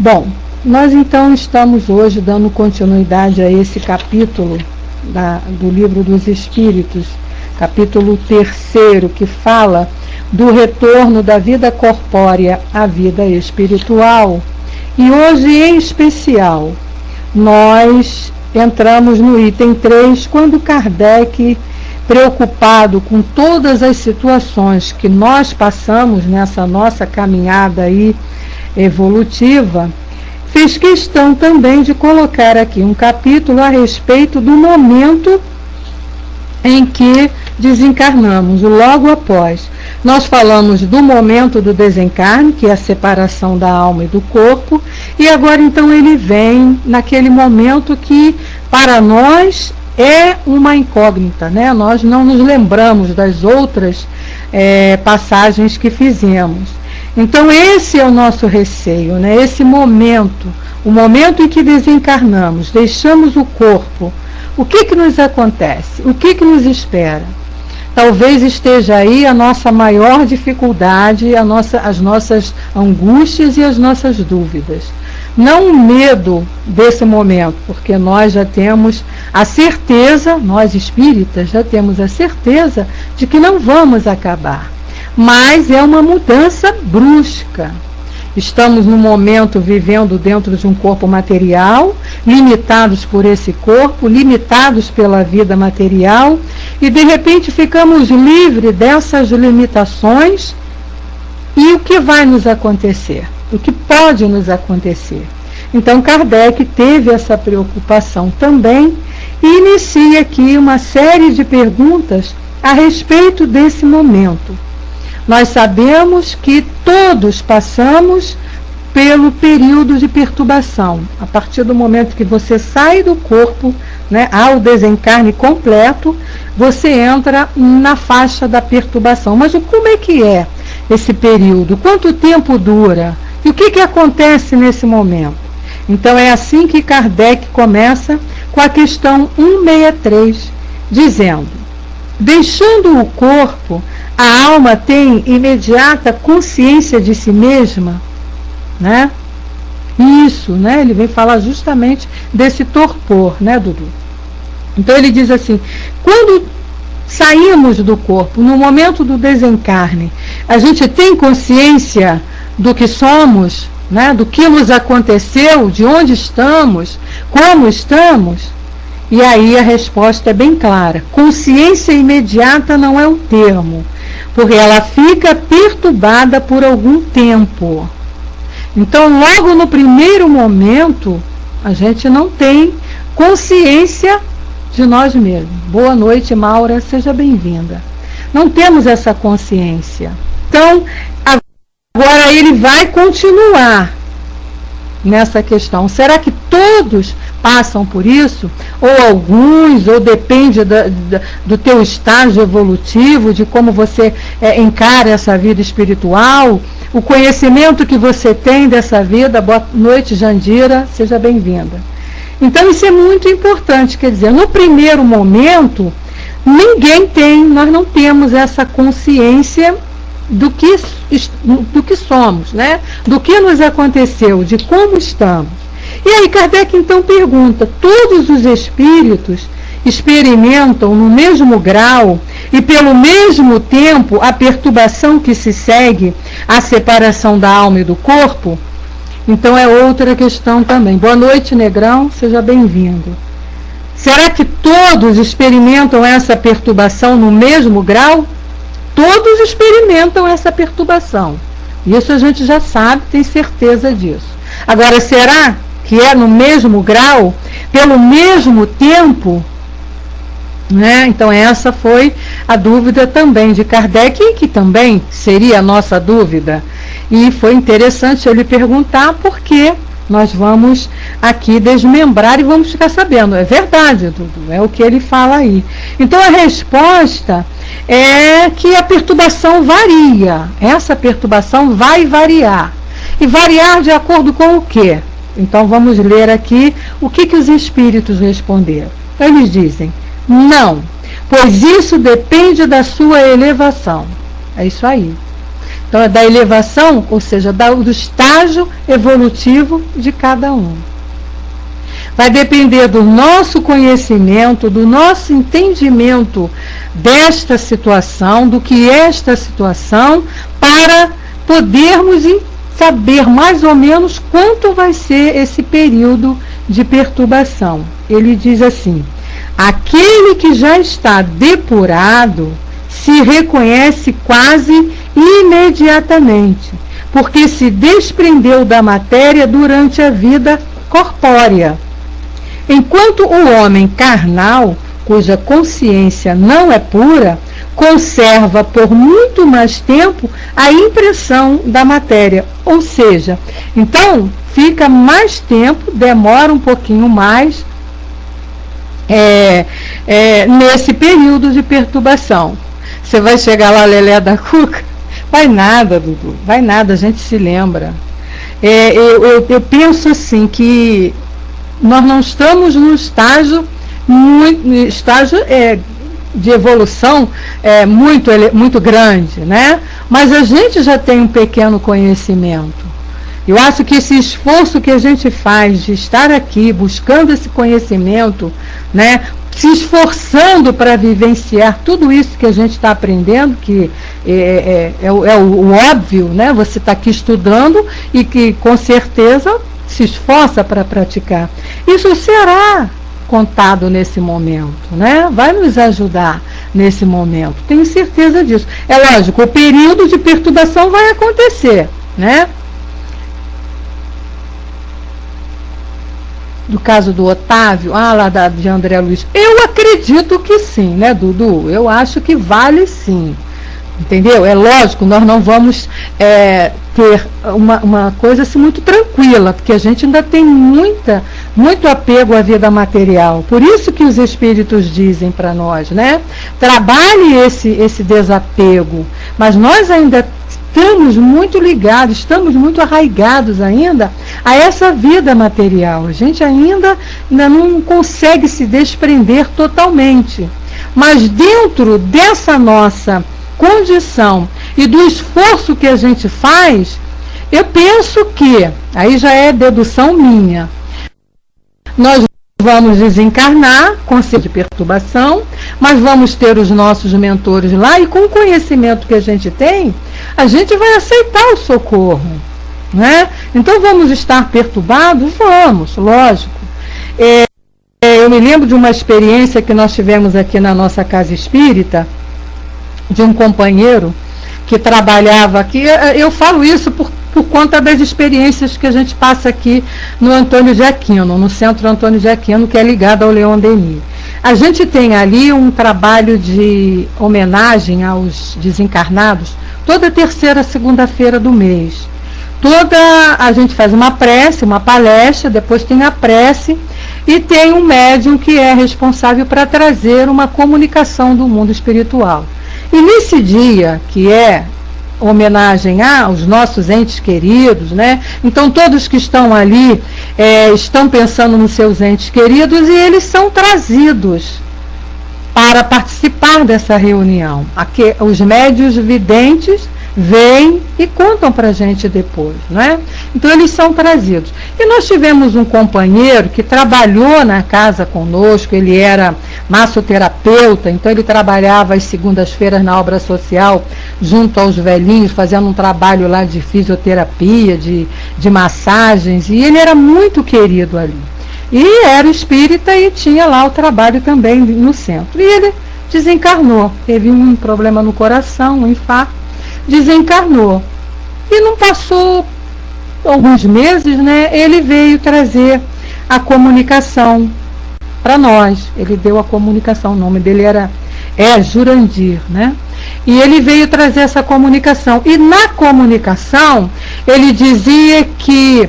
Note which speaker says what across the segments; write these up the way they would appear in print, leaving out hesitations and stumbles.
Speaker 1: Bom, nós então estamos hoje dando continuidade a esse capítulo do Livro dos Espíritos, capítulo 3º, que fala do retorno da vida corpórea à vida espiritual. E hoje, em especial, nós entramos no item 3, quando Kardec, preocupado com todas as situações que nós passamos nessa nossa caminhada aí evolutiva, fez questão também de colocar aqui um capítulo a respeito do momento em que desencarnamos, logo após. Nós falamos do momento do desencarne, que é a separação da alma e do corpo, e agora então ele vem naquele momento que para nós é uma incógnita, né? Nós não nos lembramos das outras passagens que fizemos. Então esse é o nosso receio, né? Esse momento, o momento em que desencarnamos, deixamos o corpo, o que nos acontece? O que nos espera? Talvez esteja aí a nossa maior dificuldade, as nossas angústias e as nossas dúvidas. Não o medo desse momento, porque nós já temos a certeza, nós espíritas já temos a certeza de que não vamos acabar. Mas é uma mudança brusca. Estamos no momento vivendo dentro de um corpo material, limitados por esse corpo, limitados pela vida material, e de repente ficamos livres dessas limitações. E o que vai nos acontecer? O que pode nos acontecer? Então Kardec teve essa preocupação também e inicia aqui uma série de perguntas a respeito desse momento. Nós sabemos que todos passamos pelo período de perturbação. A partir do momento que você sai do corpo, né, ao desencarne completo, você entra na faixa da perturbação. Mas como é que é esse período? Quanto tempo dura? E o que acontece nesse momento? Então é assim que Kardec começa com a questão 163, dizendo: deixando o corpo, a alma tem imediata consciência de si mesma, né? Isso, né? Ele vem falar justamente desse torpor, né, Dudu? Então ele diz assim: quando saímos do corpo, no momento do desencarne, a gente tem consciência do que somos, né? Do que nos aconteceu, de onde estamos, como estamos? E aí a resposta é bem clara: consciência imediata não é o termo, porque ela fica perturbada por algum tempo. Então, logo no primeiro momento, a gente não tem consciência de nós mesmos. Boa noite, Maura, seja bem-vinda. Não temos essa consciência. Então, agora ele vai continuar nessa questão. Será que todos passam por isso? Ou alguns? Ou depende do teu estágio evolutivo, de como você encara essa vida espiritual, o conhecimento que você tem dessa vida? Boa noite, Jandira, seja bem-vinda. Então isso é muito importante, quer dizer, no primeiro momento, nós não temos essa consciência do que somos, né? Do que nos aconteceu, de como estamos. E aí Kardec então pergunta: todos os espíritos experimentam no mesmo grau e pelo mesmo tempo a perturbação que se segue à separação da alma e do corpo? Então é outra questão também. Boa noite, Negrão, seja bem-vindo. Será que todos experimentam essa perturbação no mesmo grau? Todos experimentam essa perturbação. Isso a gente já sabe, tem certeza disso. Agora, será que é no mesmo grau, pelo mesmo tempo? Né? Então essa foi a dúvida também de Kardec, e que também seria a nossa dúvida. E foi interessante ele perguntar, porque nós vamos aqui desmembrar e vamos ficar sabendo. É verdade, Dudu, é o que ele fala aí. Então a resposta é que a perturbação varia. Essa perturbação vai variar. E variar de acordo com o quê? Então vamos ler aqui o que os espíritos responderam. Eles dizem: não, pois isso depende da sua elevação. É isso aí. Então é da elevação, ou seja, do estágio evolutivo de cada um. Vai depender do nosso conhecimento, do nosso entendimento desta situação, do que é esta situação, para podermos saber mais ou menos quanto vai ser esse período de perturbação. Ele diz assim: aquele que já está depurado se reconhece quase imediatamente, porque se desprendeu da matéria durante a vida corpórea. Enquanto o homem carnal, cuja consciência não é pura, conserva por muito mais tempo a impressão da matéria. Ou seja, então fica mais tempo, demora um pouquinho mais nesse período de perturbação. Você vai chegar lá, Lelé da Cuca? Vai nada, Dudu, vai nada, a gente se lembra. Eu penso assim que nós não estamos num estágio de evolução muito grande, né? Mas a gente já tem um pequeno conhecimento. Eu acho que esse esforço que a gente faz de estar aqui buscando esse conhecimento, né, se esforçando para vivenciar tudo isso que a gente está aprendendo, que é o óbvio, né? Você está aqui estudando e que com certeza se esforça para praticar. Isso será contado nesse momento, né? Vai nos ajudar nesse momento, tenho certeza disso. É lógico, o período de perturbação vai acontecer, né? Do caso do Otávio, lá de André Luiz, eu acredito que sim, né, Dudu? Eu acho que vale sim, entendeu? É lógico, nós não vamos ter uma coisa assim muito tranquila, porque a gente ainda tem muito apego à vida material. Por isso que os espíritos dizem para nós, né? Trabalhe esse desapego, mas nós ainda estamos muito ligados, estamos muito arraigados ainda a essa vida material. A gente ainda não consegue se desprender totalmente. Mas dentro dessa nossa condição e do esforço que a gente faz, eu penso que, aí já é dedução minha, nós vamos desencarnar com sede de perturbação, mas vamos ter os nossos mentores lá e com o conhecimento que a gente tem, a gente vai aceitar o socorro, né? Então vamos estar perturbados? Vamos, lógico. Eu me lembro de uma experiência que nós tivemos aqui na nossa casa espírita, de um companheiro que trabalhava aqui. Eu falo isso por conta das experiências que a gente passa aqui no Antônio de Aquino, no Centro Antônio de Aquino, que é ligado ao Leon Denis. A gente tem ali um trabalho de homenagem aos desencarnados toda terceira segunda-feira do mês. A gente faz uma prece, uma palestra, depois tem a prece e tem um médium que é responsável para trazer uma comunicação do mundo espiritual. E nesse dia, que é homenagem aos nossos entes queridos, né? Então todos que estão ali estão pensando nos seus entes queridos e eles são trazidos para participar dessa reunião. Aqui, os médiuns videntes vêm e contam para a gente depois, né? Então eles são trazidos. E nós tivemos um companheiro que trabalhou na casa conosco, ele era massoterapeuta, então ele trabalhava às segundas-feiras na obra social junto aos velhinhos, fazendo um trabalho lá de fisioterapia, de massagens, e ele era muito querido ali. E era espírita e tinha lá o trabalho também no centro. E ele desencarnou, teve um problema no coração, um infarto, desencarnou. E não passou alguns meses, né, ele veio trazer a comunicação para nós. Ele deu a comunicação, o nome dele era Jurandir, né? E ele veio trazer essa comunicação. E na comunicação, ele dizia que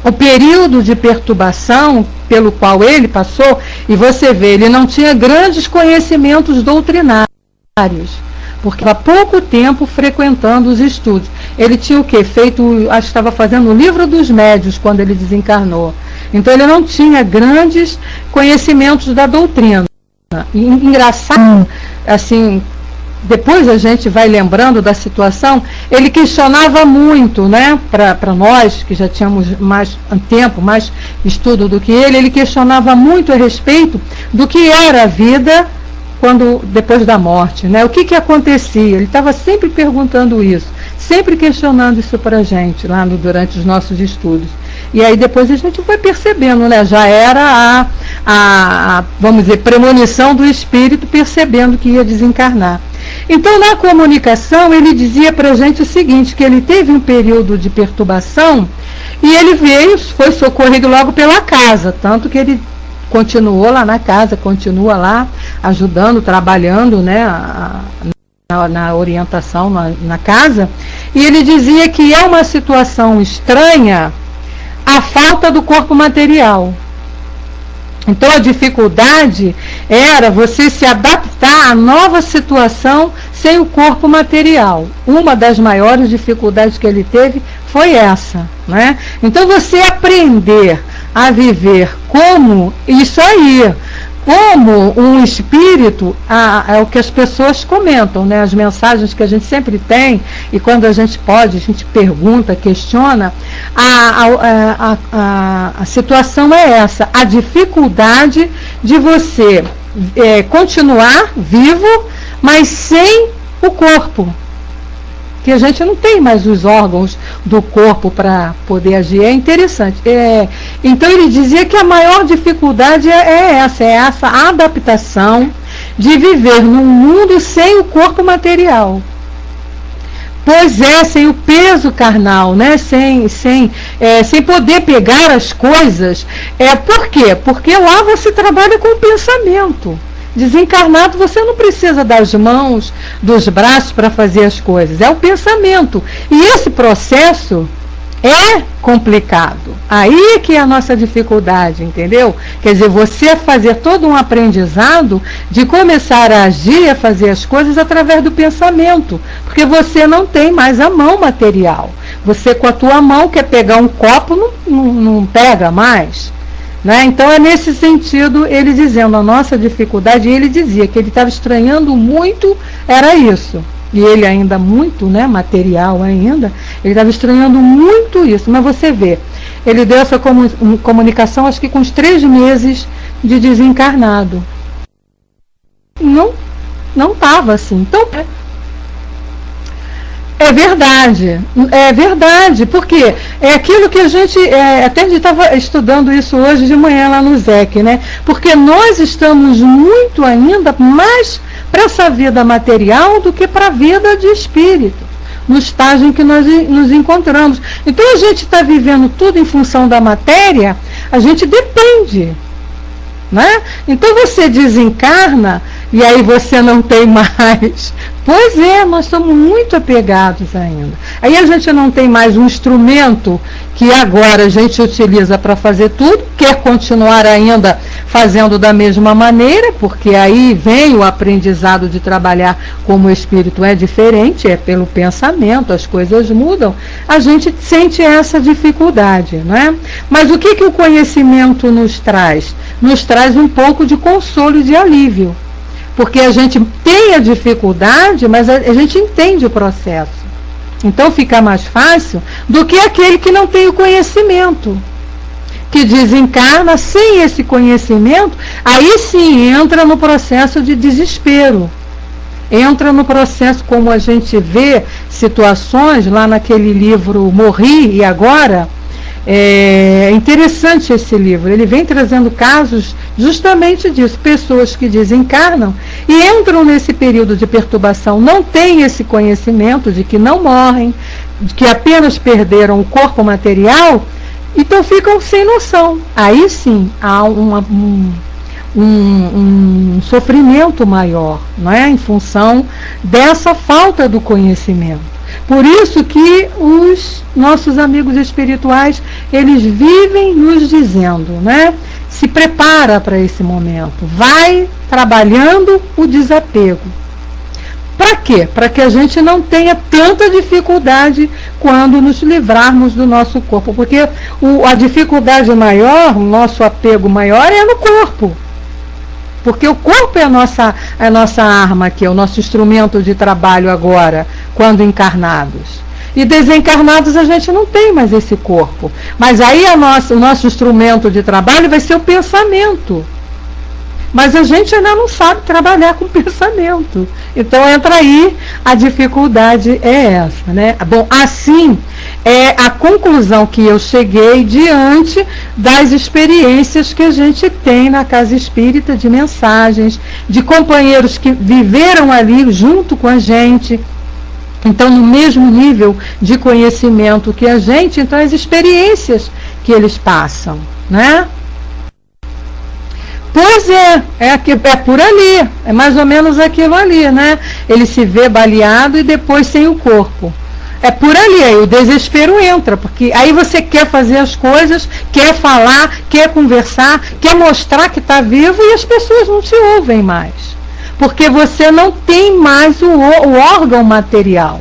Speaker 1: o período de perturbação pelo qual ele passou, e você vê, ele não tinha grandes conhecimentos doutrinários, porque há pouco tempo frequentando os estudos. Ele tinha o quê? Acho que estava fazendo o Livro dos Médios quando ele desencarnou. Então ele não tinha grandes conhecimentos da doutrina. E, engraçado, assim, depois a gente vai lembrando da situação, ele questionava muito, né, para nós que já tínhamos mais tempo, mais estudo do que ele questionava muito a respeito do que era a vida depois da morte, né? O que acontecia? Ele estava sempre perguntando isso, sempre questionando isso para a gente lá durante os nossos estudos. E aí depois a gente foi percebendo, né? Já era vamos dizer, premonição do espírito percebendo que ia desencarnar. Então, na comunicação, ele dizia para a gente o seguinte, que ele teve um período de perturbação e ele foi socorrido logo pela casa, tanto que ele continuou lá na casa, continua lá ajudando, trabalhando, né, na orientação na casa, e ele dizia que é uma situação estranha a falta do corpo material. Então a dificuldade era você se adaptar à nova situação sem o corpo material. Uma das maiores dificuldades que ele teve foi essa, né? Então você aprender a viver como isso aí, como um espírito, é o que as pessoas comentam, né? As mensagens que a gente sempre tem, e quando a gente pode, a gente pergunta, questiona, a situação é essa, a dificuldade de você continuar vivo, mas sem o corpo. Que a gente não tem mais os órgãos do corpo para poder agir. É interessante. Então ele dizia que a maior dificuldade é essa adaptação de viver num mundo sem o corpo material. Pois sem o peso carnal, né? sem poder pegar as coisas. Por quê? Porque lá você trabalha com o pensamento. Desencarnado, você não precisa das mãos, dos braços para fazer as coisas, é o pensamento. E esse processo é complicado. Aí é que é a nossa dificuldade, entendeu? Quer dizer, você fazer todo um aprendizado de começar a agir, a fazer as coisas através do pensamento, porque você não tem mais a mão material. Você com a tua mão quer pegar um copo, não pega mais. Né? Então é nesse sentido, ele dizendo a nossa dificuldade, e ele dizia que ele estava estranhando muito, era isso, e ele ainda muito, né, material ainda, ele estava estranhando muito isso, mas você vê, ele deu essa comunicação acho que com uns 3 meses de desencarnado, não estava assim. Então é verdade, porque é aquilo que a gente, até a gente estava estudando isso hoje de manhã lá no ZEC, né? Porque nós estamos muito ainda mais para essa vida material do que para a vida de espírito, no estágio em que nós nos encontramos. Então a gente está vivendo tudo em função da matéria, a gente depende, né? Então você desencarna e aí você não tem mais. Pois nós estamos muito apegados ainda. Aí a gente não tem mais um instrumento que agora a gente utiliza para fazer tudo, quer continuar ainda fazendo da mesma maneira, porque aí vem o aprendizado de trabalhar como o espírito é diferente, é pelo pensamento, as coisas mudam, a gente sente essa dificuldade, né? Mas o que o conhecimento nos traz? Nos traz um pouco de consolo e de alívio. Porque a gente tem a dificuldade, mas a gente entende o processo. Então fica mais fácil do que aquele que não tem o conhecimento, que desencarna sem esse conhecimento, aí sim entra no processo de desespero. Entra no processo, como a gente vê situações lá naquele livro Morri e Agora. É interessante esse livro, ele vem trazendo casos justamente disso, pessoas que desencarnam e entram nesse período de perturbação, não têm esse conhecimento de que não morrem, de que apenas perderam o corpo material, então ficam sem noção. Aí sim há um sofrimento maior, não é? Em função dessa falta do conhecimento. Por isso que os nossos amigos espirituais, eles vivem nos dizendo, né? Se prepara para esse momento, vai trabalhando o desapego. Para quê? Para que a gente não tenha tanta dificuldade quando nos livrarmos do nosso corpo, porque a dificuldade maior, o nosso apego maior é no corpo. Porque o corpo é a nossa arma aqui, é o nosso instrumento de trabalho agora, quando encarnados. E desencarnados a gente não tem mais esse corpo. Mas aí o nosso instrumento de trabalho vai ser o pensamento. Mas a gente ainda não sabe trabalhar com pensamento. Então entra aí, a dificuldade é essa, né? Bom, assim é a conclusão que eu cheguei diante das experiências que a gente tem na Casa Espírita, de mensagens, de companheiros que viveram ali junto com a gente. Então, no mesmo nível de conhecimento que a gente, então as experiências que eles passam, né? Pois é por ali, é mais ou menos aquilo ali, né? Ele se vê baleado e depois sem o corpo. É por ali, aí o desespero entra, porque aí você quer fazer as coisas, quer falar, quer conversar, quer mostrar que está vivo e as pessoas não te ouvem mais. Porque você não tem mais o órgão material.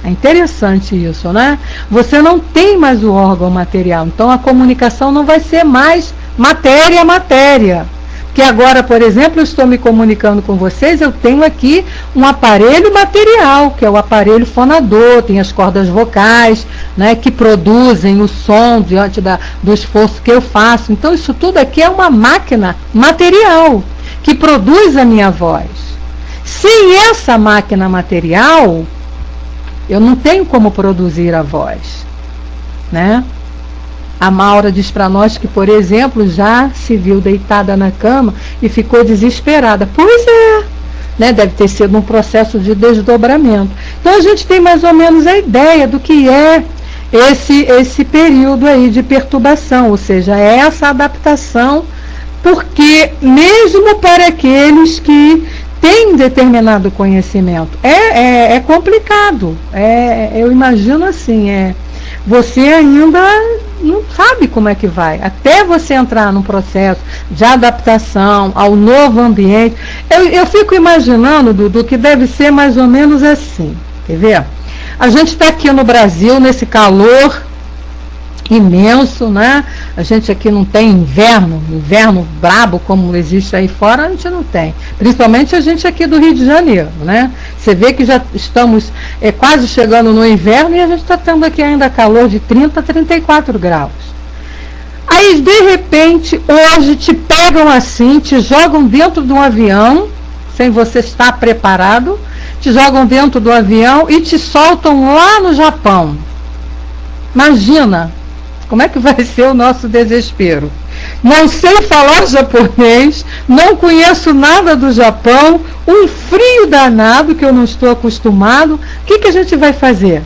Speaker 1: É interessante isso, né? Você não tem mais o órgão material. Então a comunicação não vai ser mais matéria a matéria. Porque agora, por exemplo, eu estou me comunicando com vocês, eu tenho aqui um aparelho material, que é o aparelho fonador, tem as cordas vocais, né, que produzem o som diante do esforço que eu faço. Então isso tudo aqui é uma máquina material que produz a minha voz. Sem essa máquina material, eu não tenho como produzir a voz, né? A Maura diz para nós que, por exemplo, já se viu deitada na cama e ficou desesperada. Pois é, né? Deve ter sido um processo de desdobramento. Então a gente tem mais ou menos a ideia do que é esse período aí de perturbação, ou seja, é essa adaptação, porque mesmo para aqueles que têm determinado conhecimento, é complicado. Eu imagino assim, você ainda não sabe como é que vai. Até você entrar num processo de adaptação ao novo ambiente. Eu fico imaginando, Dudu, que deve ser mais ou menos assim. Quer ver? A gente está aqui no Brasil, nesse calor imenso, né? A gente aqui não tem inverno brabo como existe aí fora, a gente não tem. Principalmente a gente aqui do Rio de Janeiro, né? Você vê que já estamos quase chegando no inverno e a gente está tendo aqui ainda calor de 30 a 34 graus. Aí, de repente, hoje te pegam assim, te jogam dentro de um avião, sem você estar preparado, te jogam dentro do avião e te soltam lá no Japão. Imagina como é que vai ser o nosso desespero. Não sei falar japonês, não conheço nada do Japão, um frio danado que eu não estou acostumado. O que a gente vai fazer?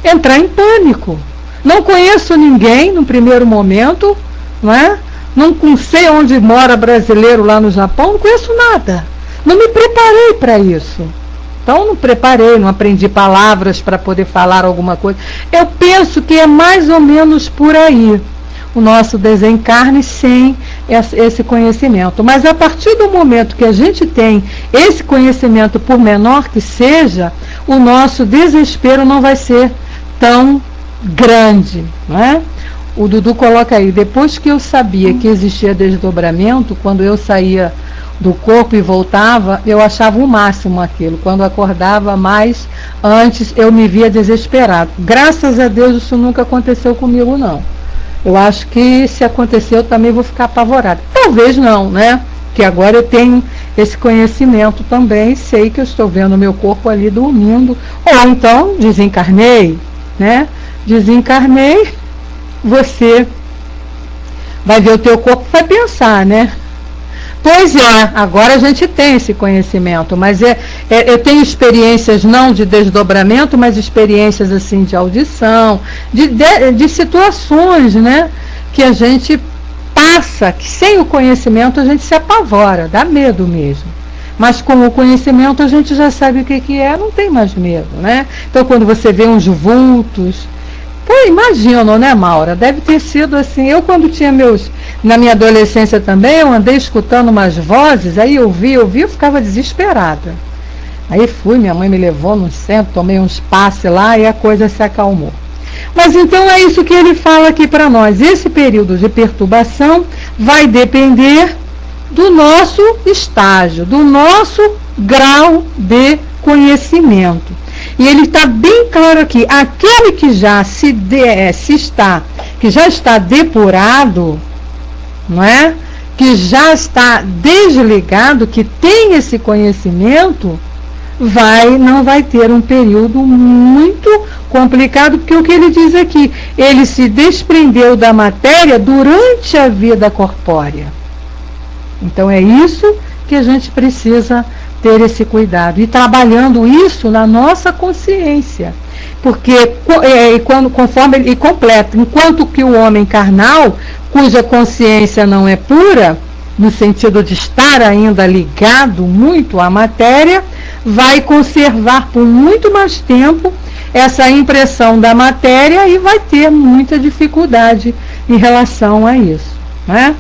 Speaker 1: Entrar em pânico. Não conheço ninguém no primeiro momento, não é? Não sei onde mora brasileiro lá no Japão, não conheço nada. Não me preparei para isso. Então não preparei, não aprendi palavras para poder falar alguma coisa. Eu penso que é mais ou menos por aí o nosso desencarne sem esse conhecimento. Mas a partir do momento que a gente tem esse conhecimento, por menor que seja, o nosso desespero não vai ser tão grande, não é? O Dudu coloca aí, depois que eu sabia que existia desdobramento, quando eu saía do corpo e voltava, eu achava o máximo aquilo. Quando acordava mais, antes eu me via desesperado. Graças a Deus isso nunca aconteceu comigo, não. Eu acho que se acontecer eu também vou ficar apavorada. Talvez não, né? Porque agora eu tenho esse conhecimento também, sei que eu estou vendo o meu corpo ali dormindo. Ou então, desencarnei, né? Desencarnei, você vai ver o teu corpo e vai pensar, né? Pois é, agora a gente tem esse conhecimento, mas eu tenho experiências não de desdobramento, mas experiências assim de audição, de situações, né, que a gente passa, que sem o conhecimento a gente se apavora, dá medo mesmo. Mas com o conhecimento a gente já sabe o que é, não tem mais medo, né? Então quando você vê uns vultos, imagino, né, Maura? Deve ter sido assim. Eu, quando tinha na minha adolescência também, eu andei escutando umas vozes, aí eu ficava desesperada. Aí minha mãe me levou no centro, tomei uns passes lá e a coisa se acalmou. Mas então é isso que ele fala aqui para nós. Esse período de perturbação vai depender do nosso estágio, do nosso grau de conhecimento. E ele está bem claro aqui, aquele que já que já está depurado, não é? Que já está desligado, que tem esse conhecimento, não vai ter um período muito complicado, porque o que ele diz aqui, ele se desprendeu da matéria durante a vida corpórea. Então é isso que a gente precisa ter esse cuidado, e trabalhando isso na nossa consciência, porque conforme ele completa, enquanto que o homem carnal, cuja consciência não é pura, no sentido de estar ainda ligado muito à matéria, vai conservar por muito mais tempo essa impressão da matéria e vai ter muita dificuldade em relação a isso, né?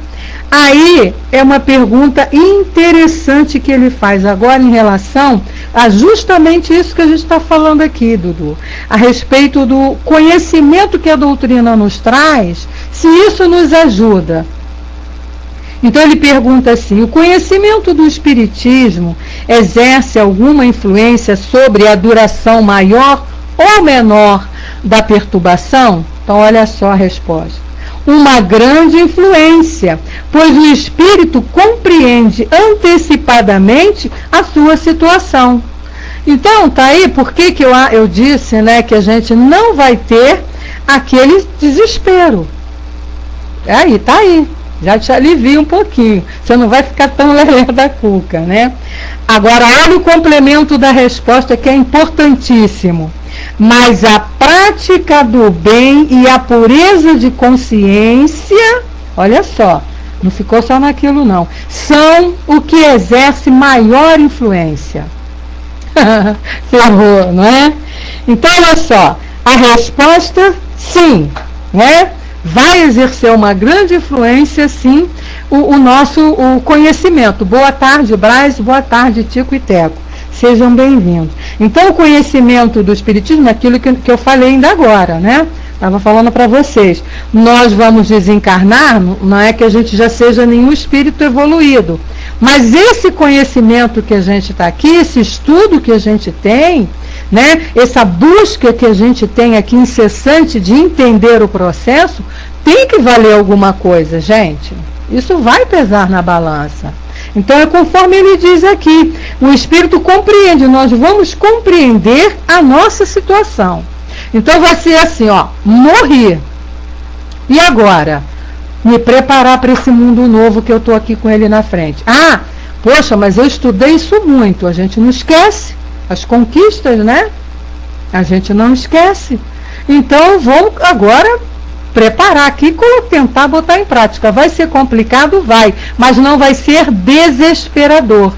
Speaker 1: Aí é uma pergunta interessante que ele faz agora em relação a justamente isso que a gente está falando aqui, Dudu, a respeito do conhecimento que a doutrina nos traz, se isso nos ajuda. Então ele pergunta assim, o conhecimento do Espiritismo exerce alguma influência sobre a duração maior ou menor da perturbação? Então olha só a resposta. Uma grande influência, pois o espírito compreende antecipadamente a sua situação. Então, tá aí por que eu disse, né, que a gente não vai ter aquele desespero. Aí, tá aí, já te alivia um pouquinho, você não vai ficar tão lelé da cuca, né? Agora, olha o complemento da resposta que é importantíssimo. Mas a prática do bem e a pureza de consciência, olha só, não ficou só naquilo não, são o que exerce maior influência. Ferrou, não é? Então, olha só, a resposta, sim, né? Vai exercer uma grande influência, sim, o conhecimento. Boa tarde, Braz, boa tarde, Tico e Teco. Sejam bem-vindos. Então, o conhecimento do Espiritismo é aquilo que eu falei ainda agora, né? Estava falando para vocês. Nós vamos desencarnar, não é que a gente já seja nenhum espírito evoluído. Mas esse conhecimento que a gente está aqui, esse estudo que a gente tem, né? Essa busca que a gente tem aqui incessante de entender o processo, tem que valer alguma coisa, gente. Isso vai pesar na balança. Então é conforme ele diz aqui, o Espírito compreende, nós vamos compreender a nossa situação. Então vai ser assim, ó, morri. E agora? Me preparar para esse mundo novo que eu estou aqui com ele na frente. Ah, poxa, mas eu estudei isso muito, a gente não esquece as conquistas, né? A gente não esquece. Então vamos agora preparar aqui e tentar botar em prática. Vai ser complicado? Vai, mas não vai ser desesperador,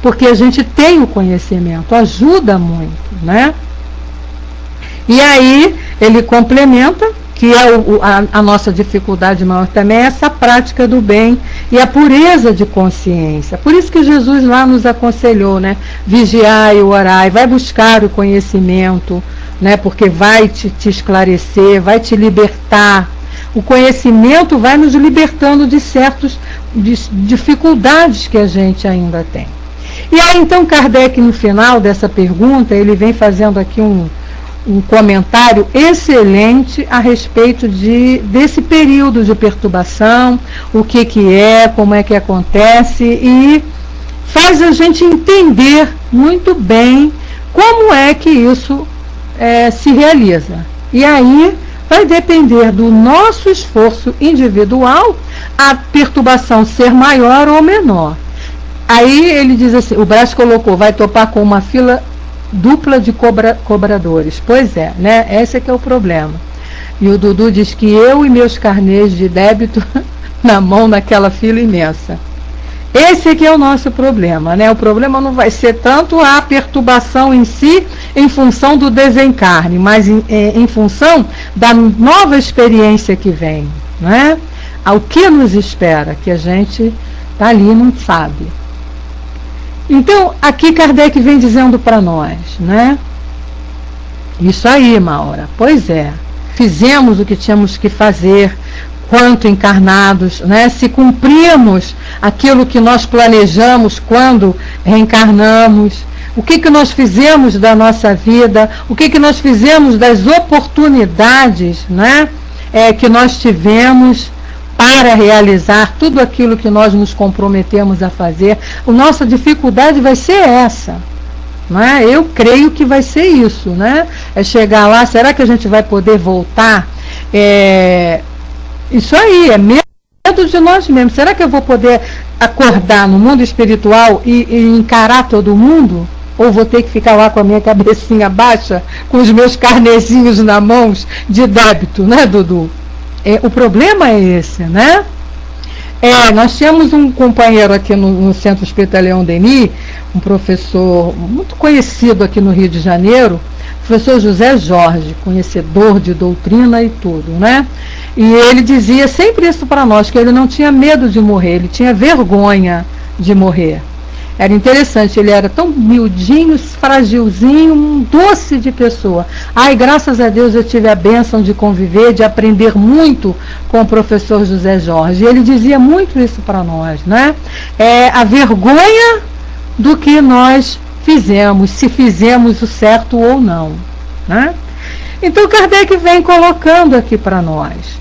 Speaker 1: porque a gente tem o conhecimento, ajuda muito, né? E aí ele complementa que é a nossa dificuldade maior também é essa prática do bem e a pureza de consciência. Por isso que Jesus lá nos aconselhou, né? Vigiai e orai, vai buscar o conhecimento, né? Porque vai te esclarecer, vai te libertar. O conhecimento vai nos libertando de certas dificuldades que a gente ainda tem. E aí então Kardec, no final dessa pergunta, ele vem fazendo aqui um comentário excelente a respeito desse período de perturbação, o que é, como é que acontece, e faz a gente entender muito bem como é que isso se realiza. E aí vai depender do nosso esforço individual a perturbação ser maior ou menor. Aí ele diz assim, o Brás colocou, vai topar com uma fila dupla de cobradores. Pois é, né? Esse é que é o problema. E o Dudu diz que eu e meus carnês de débito na mão naquela fila imensa. Esse é que é o nosso problema, né? O problema não vai ser tanto a perturbação em si, em função do desencarne, mas em função da nova experiência que vem, né? Ao que nos espera, que a gente tá ali e não sabe. Então, aqui Kardec vem dizendo para nós, né? Isso aí, Maura. Pois é. Fizemos o que tínhamos que fazer, enquanto encarnados, né? Se cumprimos aquilo que nós planejamos quando reencarnamos, o que nós fizemos da nossa vida, o que nós fizemos das oportunidades, né? Que nós tivemos para realizar tudo aquilo que nós nos comprometemos a fazer. A nossa dificuldade vai ser essa, né? Eu creio que vai ser isso, né? É chegar lá, será que a gente vai poder voltar? Isso aí, é medo de nós mesmos. Será que eu vou poder acordar no mundo espiritual e encarar todo mundo? Ou vou ter que ficar lá com a minha cabecinha baixa, com os meus carnezinhos na mão de débito, né, Dudu? O problema é esse, né? Nós tínhamos um companheiro aqui no Centro Espírita Leon Denis, um professor muito conhecido aqui no Rio de Janeiro, professor José Jorge, conhecedor de doutrina e tudo, né? E ele dizia sempre isso para nós, que ele não tinha medo de morrer, ele tinha vergonha de morrer. Era interessante, ele era tão miudinho, fragilzinho, um doce de pessoa. Ai, graças a Deus eu tive a bênção de conviver, de aprender muito com o professor José Jorge. Ele dizia muito isso para nós, né? A vergonha do que nós fizemos, se fizemos o certo ou não, né? Então Kardec vem colocando aqui para nós.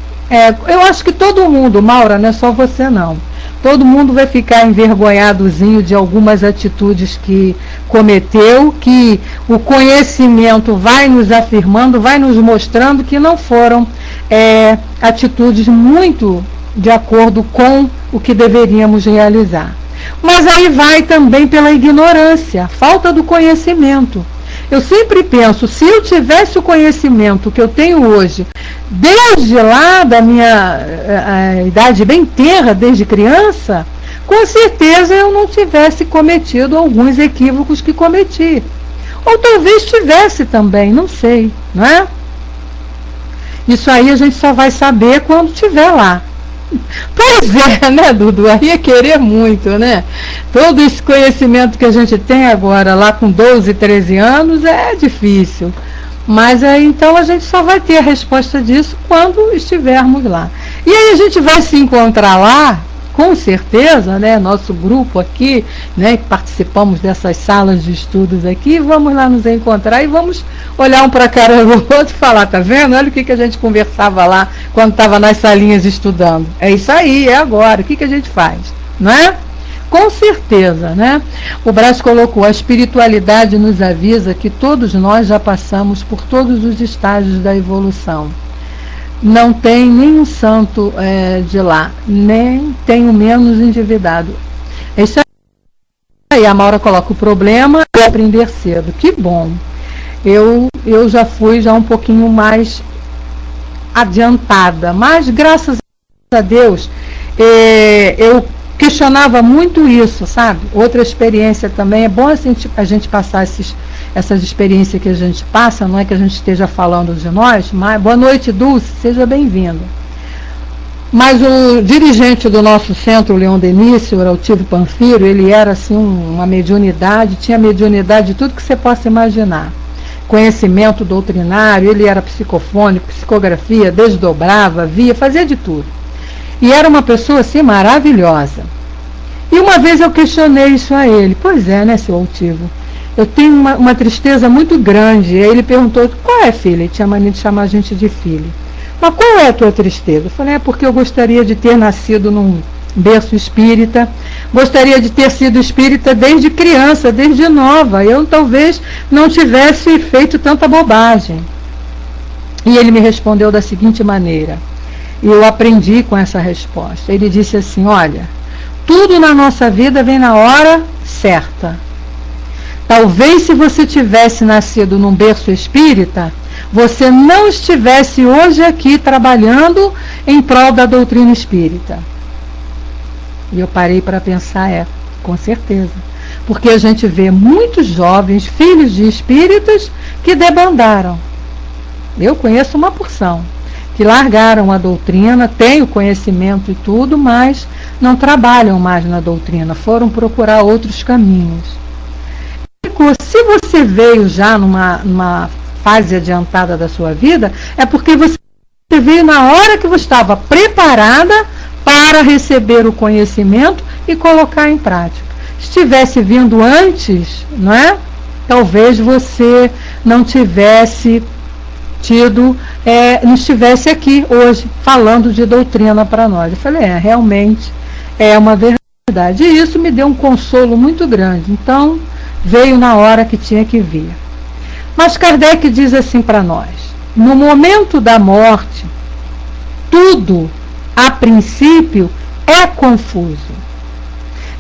Speaker 1: Eu acho que todo mundo, Maura, não é só você não. Todo mundo vai ficar envergonhadozinho de algumas atitudes que cometeu, que o conhecimento vai nos afirmando, vai nos mostrando que não foram atitudes muito de acordo com o que deveríamos realizar. Mas aí vai também pela ignorância, falta do conhecimento. Eu sempre penso, se eu tivesse o conhecimento que eu tenho hoje, desde lá da minha idade bem tenra, desde criança, com certeza eu não tivesse cometido alguns equívocos que cometi. Ou talvez tivesse também, não sei, não é? Isso aí a gente só vai saber quando estiver lá. Pois é, né, Dudu? Aí é querer muito, né? Todo esse conhecimento que a gente tem agora, lá com 12, 13 anos, é difícil. Mas aí, então, a gente só vai ter a resposta disso quando estivermos lá. E aí a gente vai se encontrar lá, com certeza, né? Nosso grupo aqui, né? Que participamos dessas salas de estudos aqui, vamos lá nos encontrar e vamos olhar um para a cara do outro e falar, tá vendo? Olha o que a gente conversava lá quando estava nas salinhas estudando. É isso aí, é agora. O que a gente faz? Não é? Com certeza, né? O Brás colocou, a espiritualidade nos avisa que todos nós já passamos por todos os estágios da evolução. Não tem nenhum santo de lá, nem tem o menos endividado. É isso aí, a Maura coloca, o problema é aprender cedo. Que bom. Eu já fui um pouquinho mais adiantada, mas graças a Deus eu questionava muito isso, sabe? Outra experiência também, é bom a gente passar essas experiências que a gente passa, não é que a gente esteja falando de nós, mas boa noite, Dulce, seja bem-vindo. Mas o dirigente do nosso centro, o Leon Denis, o Altivo Panfiro, ele era assim uma mediunidade, tinha mediunidade de tudo que você possa imaginar. Conhecimento doutrinário, ele era psicofônico, psicografia, desdobrava, via, fazia de tudo. E era uma pessoa assim maravilhosa. E uma vez eu questionei isso a ele. Pois é, né, seu Altivo? Eu tenho uma tristeza muito grande. E aí ele perguntou, qual é, filha? Ele tinha mania de chamar a gente de filho. Mas qual é a tua tristeza? Eu falei, porque eu gostaria de ter nascido num berço espírita. Gostaria de ter sido espírita desde criança, desde nova. Eu talvez não tivesse feito tanta bobagem. E ele me respondeu da seguinte maneira. E eu aprendi com essa resposta. Ele disse assim, olha, tudo na nossa vida vem na hora certa. Talvez se você tivesse nascido num berço espírita, você não estivesse hoje aqui trabalhando em prol da doutrina espírita. E eu parei para pensar, com certeza. Porque a gente vê muitos jovens, filhos de espíritas, que debandaram. Eu conheço uma porção. Que largaram a doutrina, têm o conhecimento e tudo, mas não trabalham mais na doutrina, foram procurar outros caminhos. Se você veio já numa fase adiantada da sua vida, é porque você veio na hora que você estava preparada para receber o conhecimento e colocar em prática. Se tivesse vindo antes, não é? Talvez você não tivesse não estivesse aqui hoje falando de doutrina para nós. Eu falei, realmente é uma verdade. E isso me deu um consolo muito grande. Então, veio na hora que tinha que vir. Mas Kardec diz assim para nós: no momento da morte, tudo, a princípio, é confuso.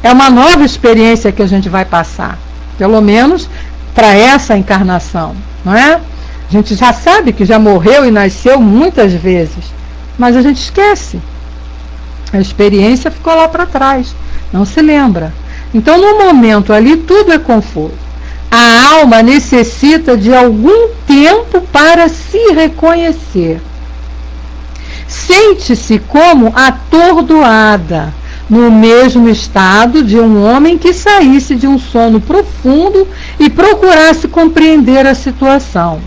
Speaker 1: É uma nova experiência que a gente vai passar, pelo menos para essa encarnação, não é? A gente já sabe que já morreu e nasceu muitas vezes, mas a gente esquece. A experiência ficou lá para trás, não se lembra. Então, no momento ali, tudo é confuso. A alma necessita de algum tempo para se reconhecer. Sente-se como atordoada, no mesmo estado de um homem que saísse de um sono profundo e procurasse compreender a situação.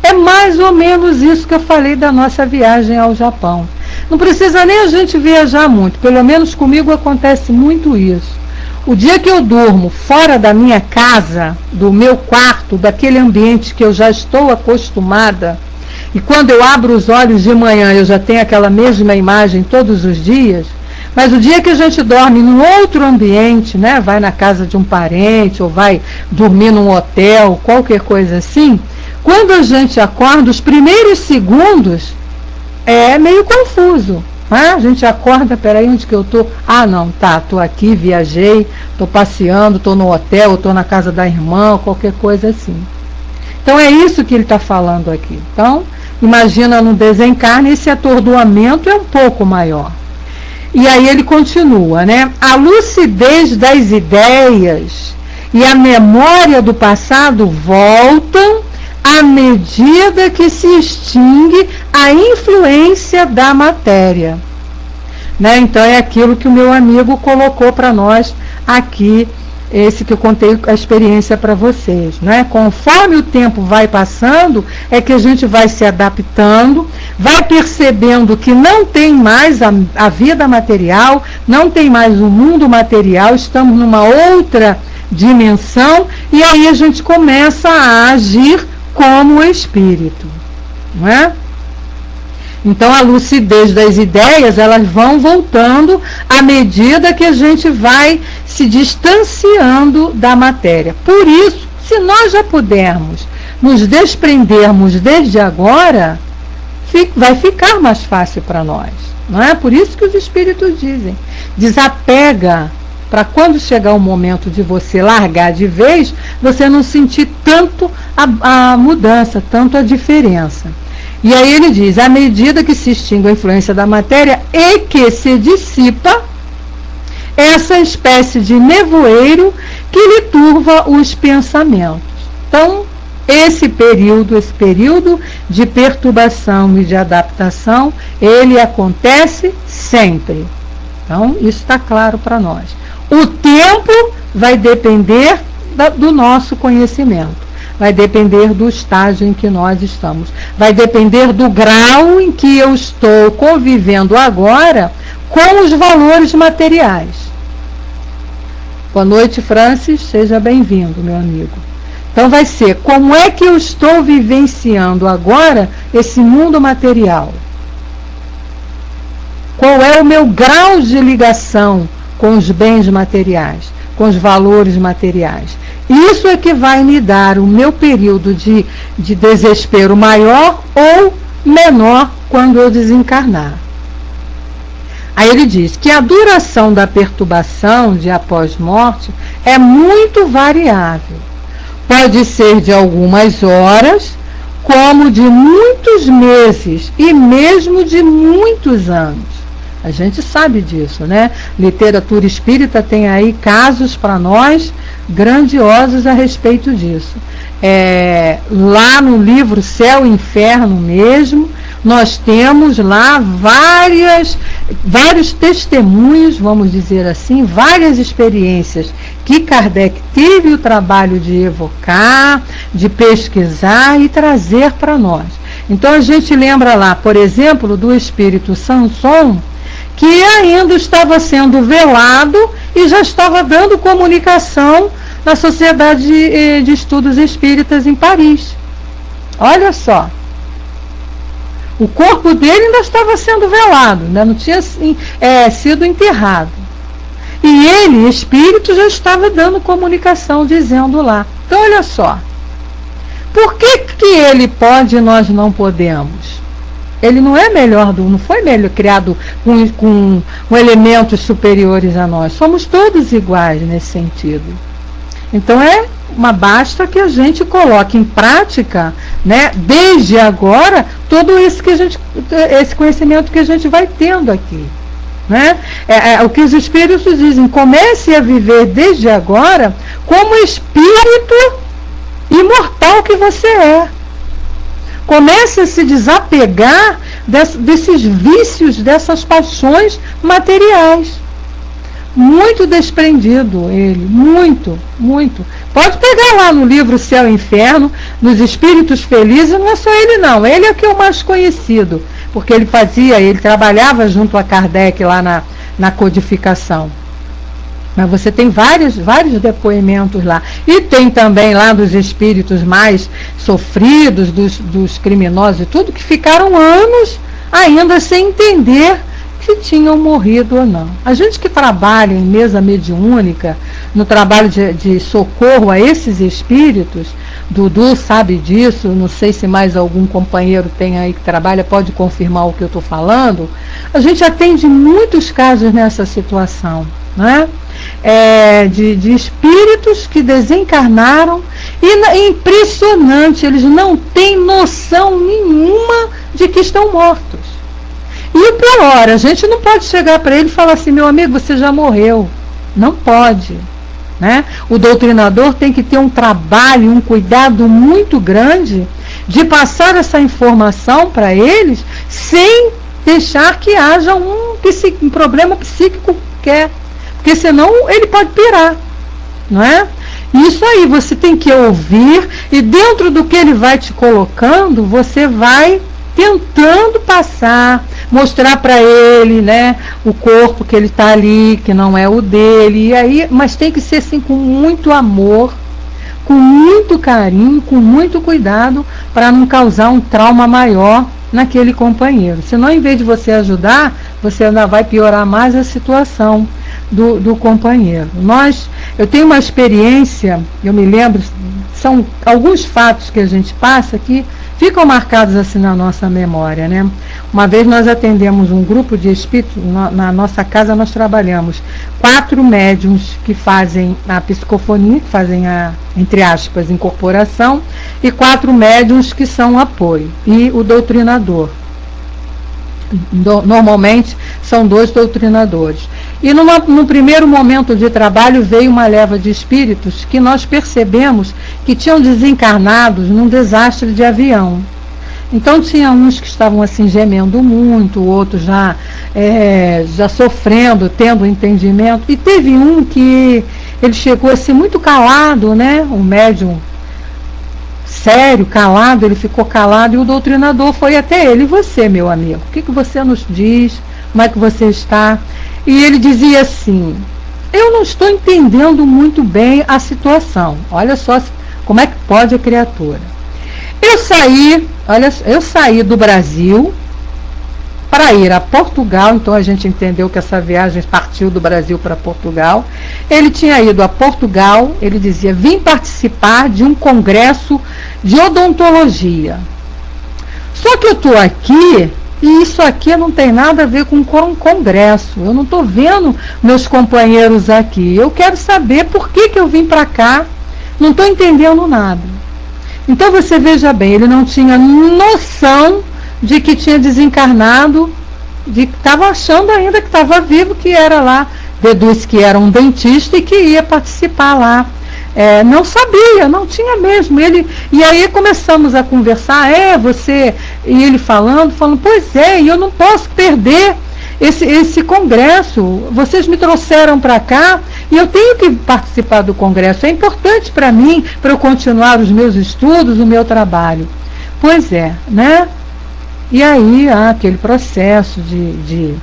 Speaker 1: É mais ou menos isso que eu falei da nossa viagem ao Japão. Não precisa nem a gente viajar muito, pelo menos comigo acontece muito isso. O dia que eu durmo fora da minha casa, do meu quarto, daquele ambiente que eu já estou acostumada, e quando eu abro os olhos de manhã eu já tenho aquela mesma imagem todos os dias, mas o dia que a gente dorme num outro ambiente, né, vai na casa de um parente ou vai dormir num hotel, qualquer coisa assim, quando a gente acorda, os primeiros segundos é meio confuso. A gente acorda, peraí, onde que eu tô? Ah, não, tô aqui, viajei, tô passeando, tô no hotel, tô na casa da irmã, qualquer coisa assim. Então é isso que ele está falando aqui. Então, imagina no desencarne, esse atordoamento é um pouco maior. E aí ele continua, né? A lucidez das ideias e a memória do passado voltam à medida que se extingue a influência da matéria. Né? Então é aquilo que o meu amigo colocou para nós aqui, esse que eu contei a experiência para vocês. Né? Conforme o tempo vai passando, é que a gente vai se adaptando, vai percebendo que não tem mais a vida material, não tem mais o mundo material, estamos numa outra dimensão, e aí a gente começa a agir como espírito, não é? Então a lucidez das ideias, elas vão voltando à medida que a gente vai se distanciando da matéria. Por isso, se nós já pudermos nos desprendermos desde agora, vai ficar mais fácil para nós, não é? Por isso que os espíritos dizem, desapega, para quando chegar o momento de você largar de vez, você não sentir tanto a mudança, tanto a diferença. E aí ele diz, à medida que se extingue a influência da matéria e que se dissipa essa espécie de nevoeiro que lhe turva os pensamentos. Então, esse período de perturbação e de adaptação, ele acontece sempre. Então, isso está claro para nós. O tempo vai depender do nosso conhecimento, vai depender do estágio em que nós estamos, vai depender do grau em que eu estou convivendo agora com os valores materiais. Boa noite, Francis, seja bem-vindo, meu amigo. Então vai ser, como é que eu estou vivenciando agora esse mundo material? Qual é o meu grau de ligação com os bens materiais, com os valores materiais? Isso é que vai me dar o meu período de desespero maior ou menor quando eu desencarnar. Aí ele diz que a duração da perturbação de após-morte é muito variável. Pode ser de algumas horas, como de muitos meses e mesmo de muitos anos. A gente sabe disso, né? Literatura espírita tem aí casos para nós grandiosos a respeito disso. Lá no livro Céu e Inferno mesmo, nós temos lá vários testemunhos, vamos dizer assim, várias experiências que Kardec teve o trabalho de evocar, de pesquisar e trazer para nós. Então a gente lembra lá, por exemplo, do espírito Samson, que ainda estava sendo velado e já estava dando comunicação na Sociedade de Estudos Espíritas em Paris. Olha só. O corpo dele ainda estava sendo velado, ainda não tinha sido enterrado. E ele, espírito, já estava dando comunicação, dizendo lá. Então, olha só. Por que ele pode e nós não podemos? Ele não é melhor, não foi melhor criado com elementos superiores a nós. Somos todos iguais nesse sentido. Então, basta que a gente coloque em prática, né, desde agora, todo esse conhecimento que a gente vai tendo aqui. Né? O que os espíritos dizem, comece a viver desde agora como espírito imortal que você é. Comece a se desapegar desses vícios, dessas paixões materiais. Muito desprendido ele, muito, muito. Pode pegar lá no livro Céu e Inferno, nos Espíritos Felizes, não é só ele não, ele é que é o mais conhecido, porque ele trabalhava junto a Kardec lá na codificação. Mas você tem vários depoimentos lá. E tem também lá dos espíritos mais sofridos, dos criminosos e tudo, que ficaram anos ainda sem entender se tinham morrido ou não. A gente que trabalha em mesa mediúnica, no trabalho de socorro a esses espíritos, Dudu sabe disso, não sei se mais algum companheiro tem aí que trabalha, pode confirmar o que eu estou falando, a gente atende muitos casos nessa situação, né? De espíritos que desencarnaram e é impressionante, eles não têm noção nenhuma de que estão mortos. E o pior, a gente não pode chegar para ele e falar assim, meu amigo, você já morreu. Não pode. Né? O doutrinador tem que ter um trabalho, um cuidado muito grande de passar essa informação para eles sem deixar que haja um problema psíquico qualquer. Porque senão ele pode pirar. Não é? Isso aí, você tem que ouvir e dentro do que ele vai te colocando, você vai tentando passar, mostrar para ele, né, o corpo que ele está ali, que não é o dele, e aí, mas tem que ser assim com muito amor, com muito carinho, com muito cuidado, para não causar um trauma maior naquele companheiro. Senão, em vez de você ajudar, você ainda vai piorar mais a situação do companheiro. Eu tenho uma experiência, eu me lembro, são alguns fatos que a gente passa que ficam marcados assim na nossa memória, né? Uma vez nós atendemos um grupo de espíritos, na nossa casa nós trabalhamos 4 médiuns que fazem a psicofonia, que fazem a, entre aspas, incorporação, e 4 médiuns que são apoio, e o doutrinador. Normalmente são 2 doutrinadores. E no primeiro momento de trabalho veio uma leva de espíritos que nós percebemos que tinham desencarnados num desastre de avião. Então tinha uns que estavam assim gemendo muito, outros já sofrendo, tendo entendimento. E teve um que ele chegou assim muito calado, né? Um médium sério, calado, ele ficou calado e o doutrinador foi até ele. E você, meu amigo, o que você nos diz? Como é que você está? E ele dizia assim, eu não estou entendendo muito bem a situação. Olha só como é que pode a criatura. Eu saí do Brasil para ir a Portugal, então a gente entendeu que essa viagem partiu do Brasil para Portugal. Ele tinha ido a Portugal, ele dizia, vim participar de um congresso de odontologia. Só que eu estou aqui, e isso aqui não tem nada a ver com um congresso. Eu não estou vendo meus companheiros aqui. Eu quero saber por que eu vim para cá. Não estou entendendo nada. Então você veja bem, ele não tinha noção de que tinha desencarnado, de que estava achando ainda que estava vivo, que era lá, deduz que era um dentista e que ia participar lá. Não sabia, não tinha mesmo. E aí começamos a conversar, você, e ele falando, pois e eu não posso perder esse congresso. Vocês me trouxeram para cá e eu tenho que participar do congresso. É importante para mim, para eu continuar os meus estudos, o meu trabalho. Pois né? E aí há aquele processo de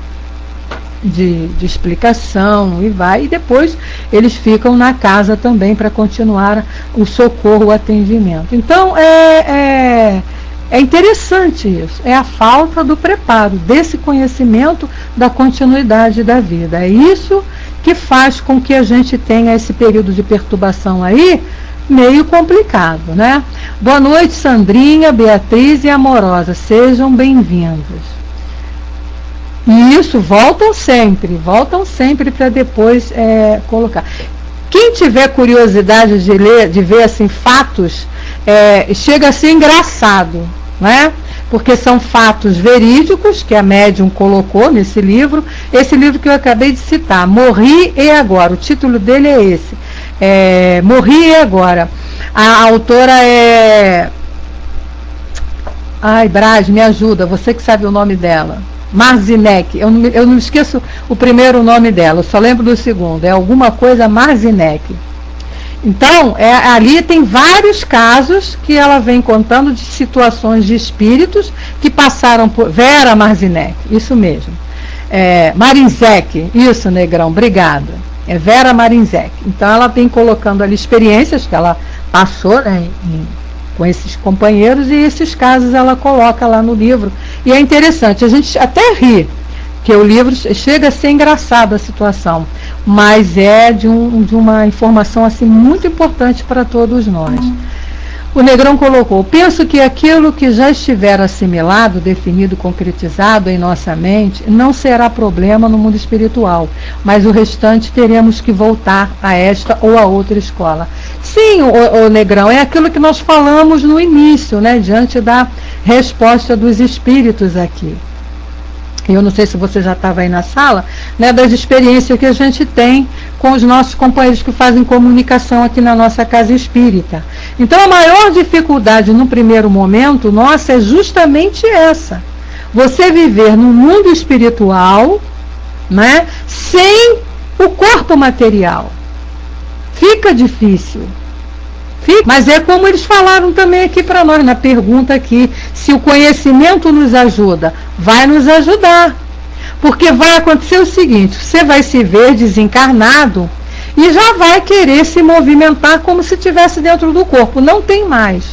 Speaker 1: explicação e depois eles ficam na casa também para continuar o socorro, o atendimento. Então é interessante isso, é a falta do preparo, desse conhecimento da continuidade da vida. É isso que faz com que a gente tenha esse período de perturbação aí meio complicado, né? Boa noite, Sandrinha, Beatriz e Amorosa, sejam bem-vindas. E isso, voltam sempre para depois colocar. Quem tiver curiosidade de ler, de ver assim, fatos, chega a ser engraçado, né? Porque são fatos verídicos que a médium colocou nesse livro. Esse livro que eu acabei de citar, Morri e Agora, o título dele é esse, Morri e Agora. A autora é... Ai, Braz, me ajuda, você que sabe o nome dela. Marzinek, eu não esqueço o primeiro nome dela, eu só lembro do segundo, é alguma coisa Marzinek. Então, ali tem vários casos que ela vem contando de situações de espíritos que passaram por... Vera Marzinek, isso mesmo. Marinzek, isso, Negrão, obrigada. É Vera Marinzek. Então, ela vem colocando ali experiências que ela passou, né, com esses companheiros, e esses casos ela coloca lá no livro. E é interessante, a gente até ri, que o livro chega a ser engraçado a situação, mas é de uma informação assim muito importante para todos nós. O Negrão colocou: penso que aquilo que já estiver assimilado, definido, concretizado em nossa mente, não será problema no mundo espiritual, mas o restante teremos que voltar a esta ou a outra escola. Sim, o Negrão, é aquilo que nós falamos no início, né, diante da resposta dos espíritos aqui. Eu não sei se você já estava aí na sala, né, das experiências que a gente tem com os nossos companheiros que fazem comunicação aqui na nossa casa espírita. Então, a maior dificuldade no primeiro momento nossa é justamente essa. Você viver no mundo espiritual, né, sem o corpo material. Fica difícil. Mas é como eles falaram também aqui para nós, na pergunta aqui, se o conhecimento nos ajuda, vai nos ajudar. Porque vai acontecer o seguinte, você vai se ver desencarnado e já vai querer se movimentar como se estivesse dentro do corpo, não tem mais.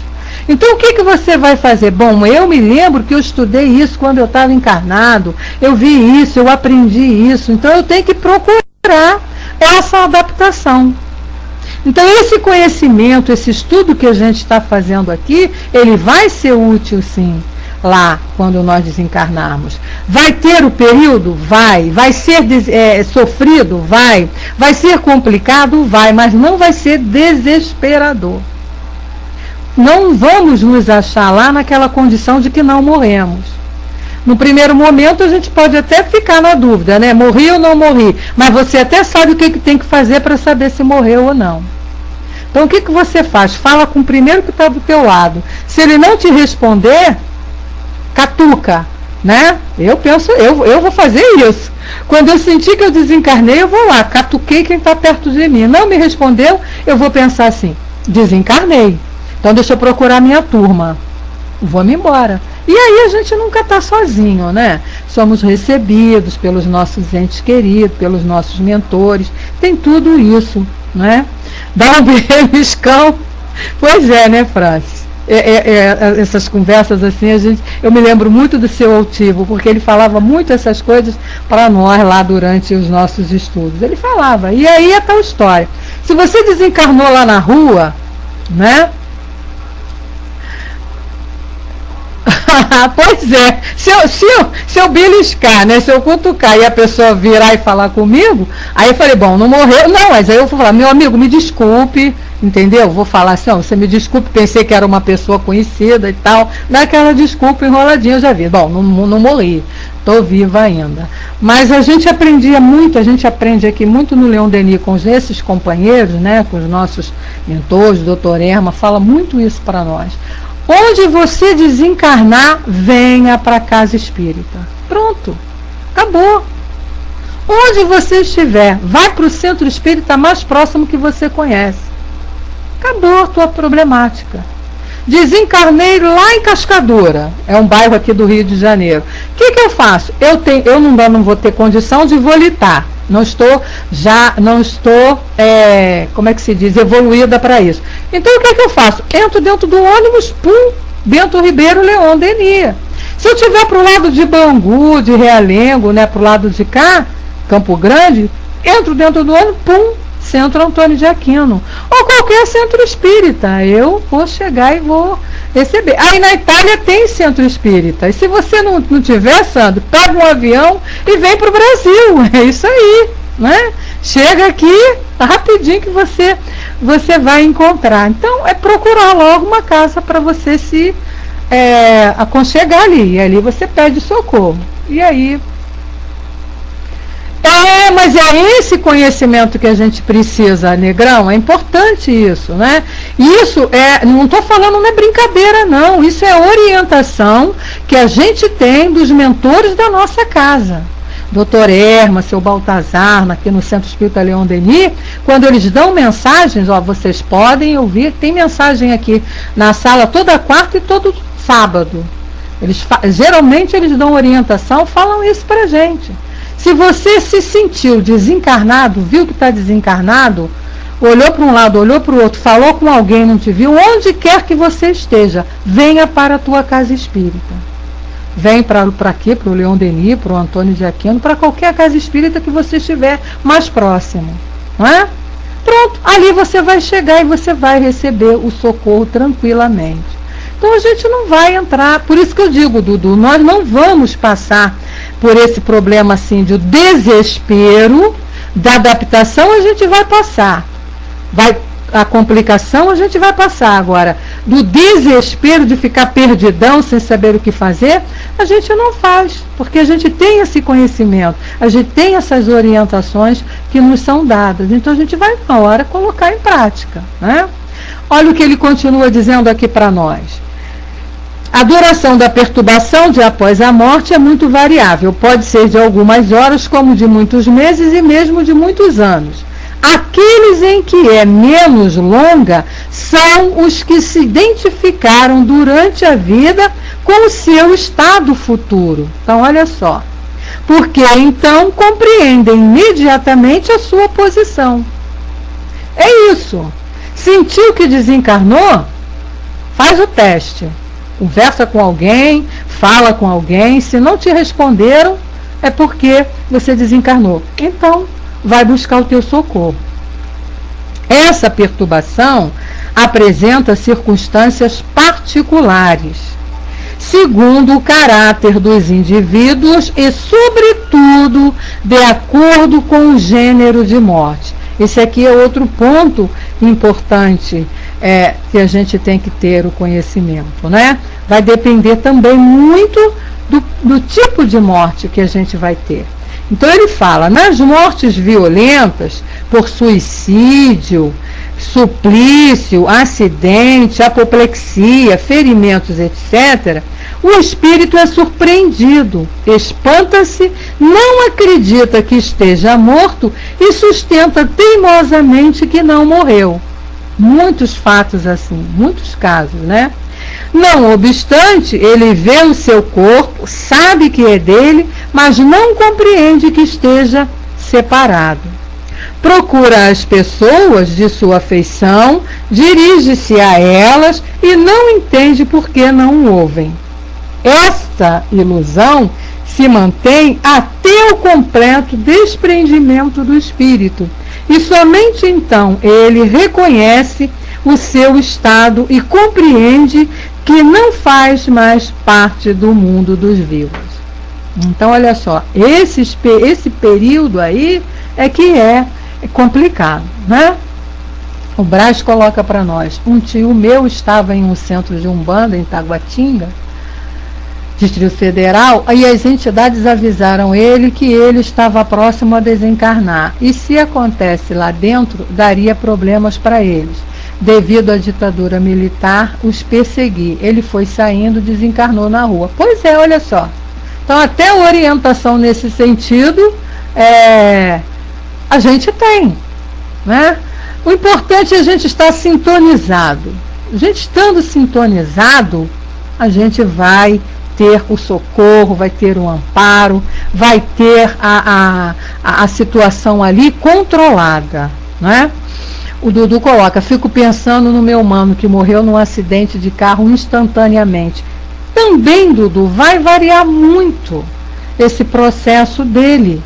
Speaker 1: Então o que você vai fazer? Bom, eu me lembro que eu estudei isso quando eu estava encarnado, eu vi isso, eu aprendi isso, então eu tenho que procurar essa adaptação. Então esse conhecimento, esse estudo que a gente está fazendo aqui, ele vai ser útil sim, lá quando nós desencarnarmos. Vai ter o período? Vai. Vai ser sofrido? Vai. Vai ser complicado? Vai, mas não vai ser desesperador. Não vamos nos achar lá naquela condição de que não morremos. No primeiro momento a gente pode até ficar na dúvida, né? Morri ou não morri? Mas você até sabe o que tem que fazer para saber se morreu ou não. Então o que você faz? Fala com o primeiro que está do teu lado. Se ele não te responder, catuca, né? Eu penso, eu vou fazer isso. Quando eu sentir que eu desencarnei, eu vou lá, catuquei quem está perto de mim. Não me respondeu, eu vou pensar assim, desencarnei. Então deixa eu procurar minha turma. Vou-me embora. E aí a gente nunca está sozinho, né? Somos recebidos pelos nossos entes queridos, pelos nossos mentores. Tem tudo isso, né? Dá um beliscão. Pois é, né, Francis? Essas conversas assim, eu me lembro muito do seu Altivo, porque ele falava muito essas coisas para nós lá durante os nossos estudos. Ele falava, e aí é tal história. Se você desencarnou lá na rua, né? Pois é, se eu beliscar, né, se eu cutucar e a pessoa virar e falar comigo, aí eu falei, bom, não morreu, não, mas aí eu vou falar, meu amigo, me desculpe, entendeu? Vou falar assim, ó, você me desculpe, pensei que era uma pessoa conhecida e tal, naquela desculpa enroladinha eu já vi, bom, não morri, estou viva ainda. Mas a gente aprende aqui muito no Leon Denis com esses companheiros, né, com os nossos mentores, o Dr. Erma, fala muito isso para nós. Onde você desencarnar, venha para a casa espírita. Pronto, acabou. Onde você estiver, vai para o centro espírita mais próximo que você conhece. Acabou a tua problemática. desencarnei lá em Cascadura, é um bairro aqui do Rio de Janeiro. O que eu faço? Eu não vou ter condição de volitar. Não estou, como é que se diz, evoluída para isso. Então o que eu faço? Entro dentro do ônibus, pum, Bento Ribeiro, Leon Denis. Se eu estiver para o lado de Bangu, de Realengo, né, para o lado de cá, Campo Grande, entro dentro do ônibus, pum, Centro Antônio de Aquino. Ou qualquer centro espírita. Eu vou chegar e vou receber. Aí na Itália tem centro espírita. E se você não tiver, Sandro, pega um avião e vem para o Brasil. É isso aí, né? Chega aqui, rapidinho que você vai encontrar. Então, é procurar logo uma casa para você se aconchegar ali. E ali você pede socorro. E aí... mas é esse conhecimento que a gente precisa, Negrão, é importante isso, né? Isso não estou falando, não é brincadeira, não. Isso é orientação que a gente tem dos mentores da nossa casa. Doutor Erma, seu Baltazar, aqui no Centro Espírita Leon Denis, quando eles dão mensagens, vocês podem ouvir, tem mensagem aqui na sala toda quarta e todo sábado. Geralmente eles dão orientação, falam isso pra gente. Se você se sentiu desencarnado, viu que está desencarnado, olhou para um lado, olhou para o outro, falou com alguém, não te viu, onde quer que você esteja, venha para a tua casa espírita. Vem para aqui, para o Leon Denis, para o Antônio de Aquino, para qualquer casa espírita que você estiver mais próximo. Não é? Pronto, ali você vai chegar e você vai receber o socorro tranquilamente. Então a gente não vai entrar, por isso que eu digo, Dudu, nós não vamos passar por esse problema assim de desespero da adaptação, a gente vai passar. A complicação a gente vai passar. Agora, do desespero de ficar perdidão sem saber o que fazer, a gente não faz, porque a gente tem esse conhecimento, a gente tem essas orientações que nos são dadas. Então a gente vai na hora colocar em prática, né? Olha o que ele continua dizendo aqui para nós. A duração da perturbação de após a morte é muito variável. Pode ser de algumas horas, como de muitos meses e mesmo de muitos anos. Aqueles em que é menos longa são os que se identificaram durante a vida com o seu estado futuro. Então, olha só. Porque então compreendem imediatamente a sua posição. É isso. Sentiu que desencarnou? Faz o teste. Conversa com alguém, fala com alguém, se não te responderam, é porque você desencarnou. Então, vai buscar o teu socorro. Essa perturbação apresenta circunstâncias particulares, segundo o caráter dos indivíduos e, sobretudo, de acordo com o gênero de morte. Esse aqui é outro ponto importante que a gente tem que ter o conhecimento, né? Vai depender também muito do tipo de morte que a gente vai ter. Então ele fala, nas mortes violentas, por suicídio, suplício, acidente, apoplexia, ferimentos, etc., o espírito é surpreendido, espanta-se, não acredita que esteja morto e sustenta teimosamente que não morreu. Muitos fatos assim, muitos casos, né? Não obstante, ele vê o seu corpo, sabe que é dele, mas não compreende que esteja separado. Procura as pessoas de sua afeição, dirige-se a elas e não entende por que não o ouvem. Esta ilusão se mantém até o completo desprendimento do espírito, e somente então ele reconhece o seu estado e compreende que não faz mais parte do mundo dos vivos. Então, olha só, esse período aí é que é complicado, né? O Brás coloca para nós, um tio meu estava em um centro de Umbanda, em Taguatinga, Distrito Federal, e as entidades avisaram ele que ele estava próximo a desencarnar. E se acontece lá dentro, daria problemas para eles. Devido à ditadura militar, os perseguir. Ele foi saindo, desencarnou na rua. Pois é, olha só. Então, até orientação nesse sentido, a gente tem, né? O importante é a gente estar sintonizado. A gente estando sintonizado, a gente vai ter o socorro, vai ter o amparo, vai ter a situação ali controlada, não é? O Dudu coloca, fico pensando no meu mano que morreu num acidente de carro instantaneamente. Também, Dudu, vai variar muito esse processo dele,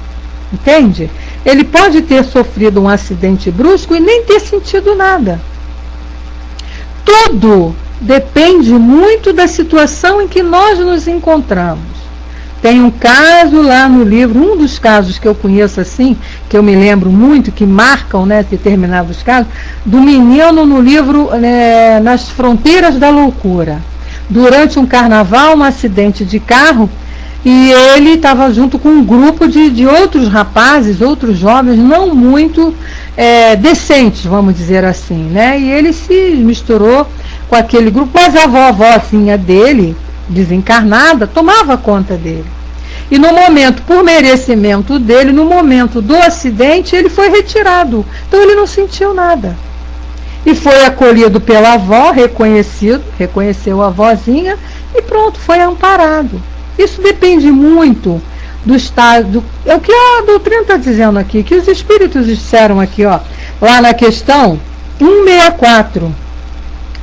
Speaker 1: entende? Ele pode ter sofrido um acidente brusco e nem ter sentido nada. Tudo depende muito da situação em que nós nos encontramos. Tem um caso lá no livro, um dos casos que eu conheço assim, que eu me lembro muito, que marcam, né, determinados casos, do menino no livro Nas Fronteiras da Loucura. Durante um carnaval, um acidente de carro, e ele estava junto com um grupo de outros rapazes, outros jovens, não muito decentes, vamos dizer assim, né? E ele se misturou com aquele grupo, mas a vovozinha dele, desencarnada, tomava conta dele. E no momento, por merecimento dele, no momento do acidente, ele foi retirado. Então ele não sentiu nada. E foi acolhido pela avó, reconheceu a avózinha e pronto, foi amparado. Isso depende muito do estado, é o que a doutrina está dizendo aqui, que os espíritos disseram aqui, ó, lá na questão 164.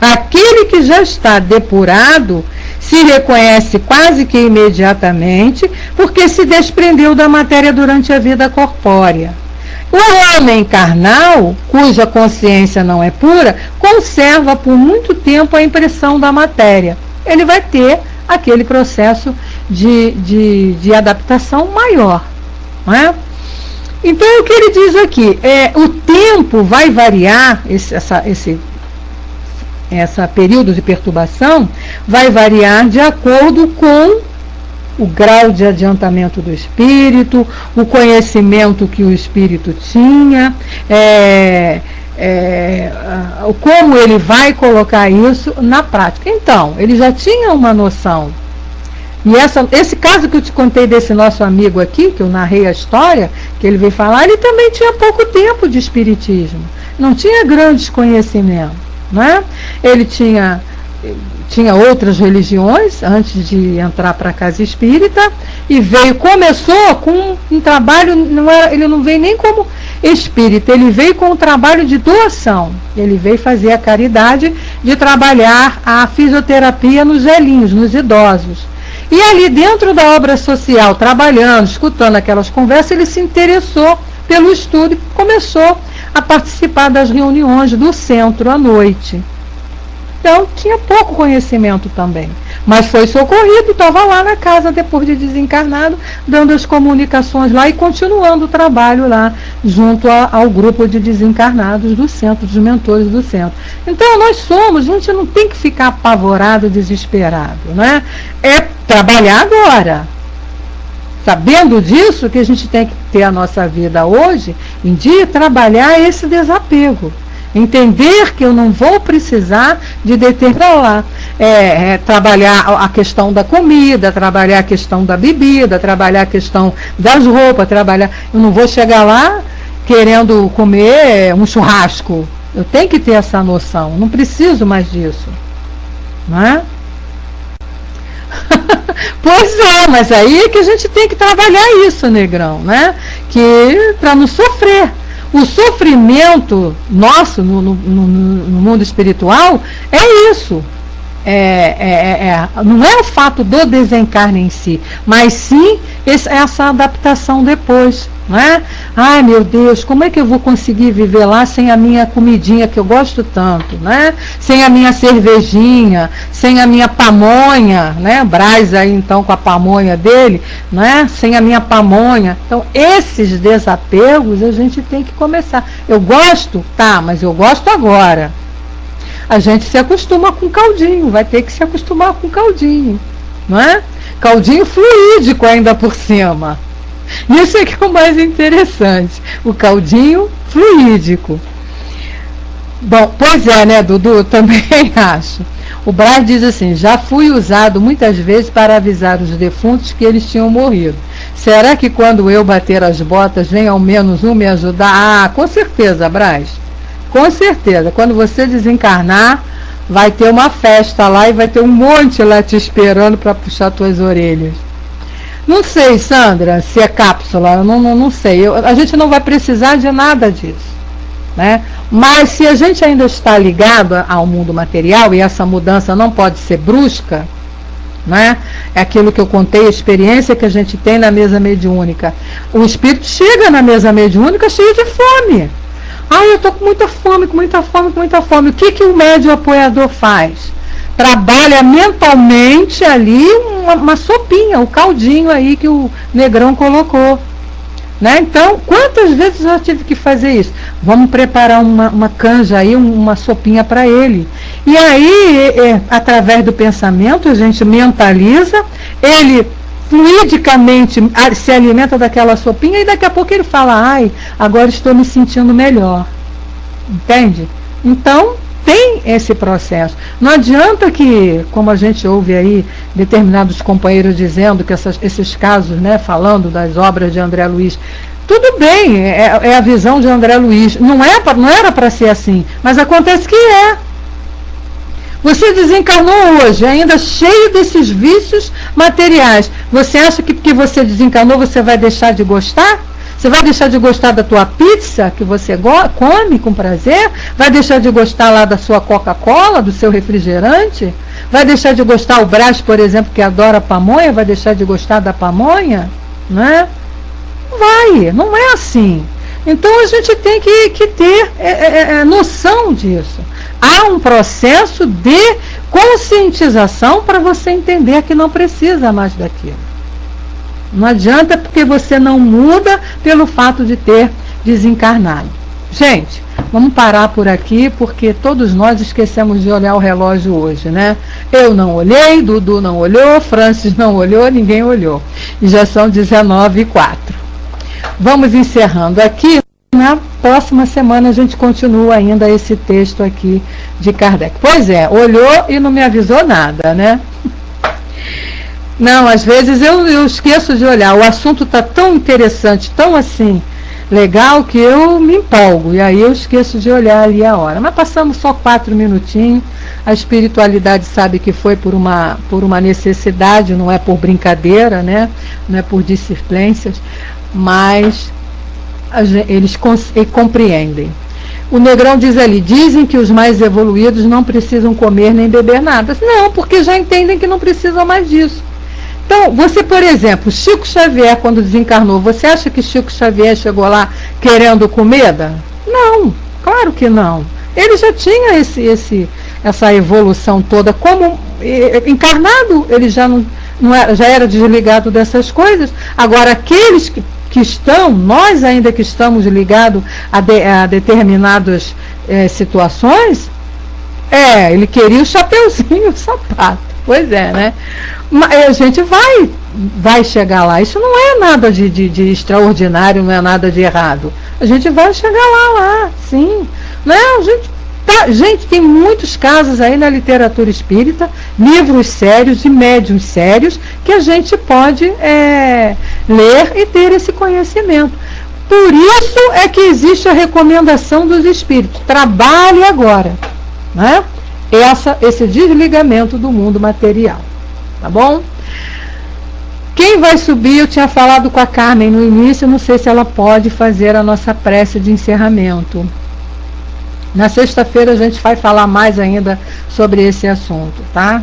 Speaker 1: Aquele que já está depurado se reconhece quase que imediatamente, porque se desprendeu da matéria durante a vida corpórea. O homem carnal, cuja consciência não é pura, conserva por muito tempo a impressão da matéria. Ele vai ter aquele processo de adaptação maior, não é? Então, o que ele diz aqui, o tempo vai variar, esse período de perturbação vai variar de acordo com o grau de adiantamento do espírito, o conhecimento que o espírito tinha, como ele vai colocar isso na prática. Então, ele já tinha uma noção. E esse caso que eu te contei desse nosso amigo aqui, que eu narrei a história, que ele veio falar, ele também tinha pouco tempo de espiritismo, não tinha grandes conhecimentos, né? Ele tinha outras religiões antes de entrar para a casa espírita e começou com um trabalho, ele não veio nem como espírita, ele veio com um trabalho de doação. Ele veio fazer a caridade de trabalhar a fisioterapia nos velhinhos, nos idosos. E ali dentro da obra social, trabalhando, escutando aquelas conversas, ele se interessou pelo estudo e começou a participar das reuniões do centro à noite. Então, tinha pouco conhecimento também. Mas foi socorrido, estava lá na casa depois de desencarnado, dando as comunicações lá e continuando o trabalho lá, junto ao grupo de desencarnados do centro, dos mentores do centro. Então, a gente não tem que ficar apavorado, desesperado, né? É trabalhar agora. Sabendo disso, que a gente tem que ter a nossa vida hoje em dia, trabalhar esse desapego. Entender que eu não vou precisar de determinar trabalhar a questão da comida, trabalhar a questão da bebida, trabalhar a questão das roupas, eu não vou chegar lá querendo comer um churrasco. Eu tenho que ter essa noção, não preciso mais disso, não é? Pois é, mas aí é que a gente tem que trabalhar isso, negrão, né? Que para não sofrer. O sofrimento nosso no mundo espiritual é isso. Não é o fato do desencarne em si, mas sim essa adaptação depois. Não é? Ai, meu Deus, como é que eu vou conseguir viver lá sem a minha comidinha que eu gosto tanto, né? Sem a minha cervejinha, sem a minha pamonha, né? Braz aí então com a pamonha dele, né? Sem a minha pamonha. Então, esses desapegos a gente tem que começar. Eu gosto? Tá, mas eu gosto agora. A gente se acostuma com caldinho, vai ter que se acostumar com caldinho, não é? Caldinho fluídico ainda por cima. Isso é que é o mais interessante, o caldinho fluídico. Bom, pois é, né, Dudu? Eu também acho. O Braz diz assim, já fui usado muitas vezes para avisar os defuntos que eles tinham morrido. Será que quando eu bater as botas, vem ao menos um me ajudar? Ah, com certeza, Braz. Com certeza. Quando você desencarnar, vai ter uma festa lá e vai ter um monte lá te esperando para puxar tuas orelhas. Não sei, Sandra, se é cápsula, eu não sei. A gente não vai precisar de nada disso, né? Mas se a gente ainda está ligado ao mundo material, e essa mudança não pode ser brusca, né? É aquilo que eu contei, a experiência que a gente tem na mesa mediúnica. O espírito chega na mesa mediúnica cheio de fome. Eu estou com muita fome, com muita fome, com muita fome. O que o médium apoiador faz? Trabalha mentalmente ali uma sopinha, o caldinho aí que o Negrão colocou, né? Então, quantas vezes eu já tive que fazer isso? Vamos preparar uma canja aí, uma sopinha para ele. E aí, através do pensamento, a gente mentaliza, ele fluidicamente se alimenta daquela sopinha e daqui a pouco ele fala, agora estou me sentindo melhor. Entende? Então, tem esse processo. Não adianta que, como a gente ouve aí determinados companheiros dizendo que esses casos, né, falando das obras de André Luiz, tudo bem, é a visão de André Luiz, não era para ser assim, mas acontece que é. Você desencarnou hoje, ainda cheio desses vícios materiais. Você acha que porque você desencarnou você vai deixar de gostar? Você vai deixar de gostar da tua pizza que você come com prazer? Vai deixar de gostar lá da sua Coca-Cola, do seu refrigerante? Vai deixar de gostar o Brás, por exemplo, que adora pamonha? Vai deixar de gostar da pamonha? Né? Não é assim. Então a gente tem que ter noção disso. Há um processo de conscientização para você entender que não precisa mais daquilo. Não adianta porque você não muda pelo fato de ter desencarnado. Gente, vamos parar por aqui porque todos nós esquecemos de olhar o relógio hoje, né? Eu não olhei, Dudu não olhou, Francis não olhou, ninguém olhou. E já são 19h04. Vamos encerrando aqui. Na próxima semana a gente continua ainda esse texto aqui de Kardec. Pois é, olhou e não me avisou nada, né? Não, às vezes eu esqueço de olhar. O assunto está tão interessante, tão assim, legal, que eu me empolgo. E aí eu esqueço de olhar ali a hora. Mas passamos só 4 minutinhos. A espiritualidade sabe que foi por uma necessidade, não é por brincadeira, né? Não é por displicências, mas eles compreendem. O Negrão diz ali, dizem que os mais evoluídos não precisam comer nem beber nada. Não, porque já entendem que não precisam mais disso. Então, você, por exemplo, Chico Xavier, quando desencarnou, você acha que Chico Xavier chegou lá querendo comida? Não, claro que não. Ele já tinha essa evolução toda. Como encarnado, ele já era desligado dessas coisas. Agora, aqueles que estão, nós ainda que estamos ligados a determinadas situações, ele queria o chapeuzinho, o sapato. Pois é, né? Mas a gente vai chegar lá. Isso não é nada de extraordinário, não é nada de errado. A gente vai chegar lá, sim. Não, gente, tem muitos casos aí na literatura espírita, livros sérios, de médiuns sérios, que a gente pode ler e ter esse conhecimento. Por isso é que existe a recomendação dos espíritos. Trabalhe agora, né? Esse desligamento do mundo material. Tá bom? Quem vai subir, eu tinha falado com a Carmen no início, não sei se ela pode fazer a nossa prece de encerramento. Na sexta-feira a gente vai falar mais ainda sobre esse assunto, tá?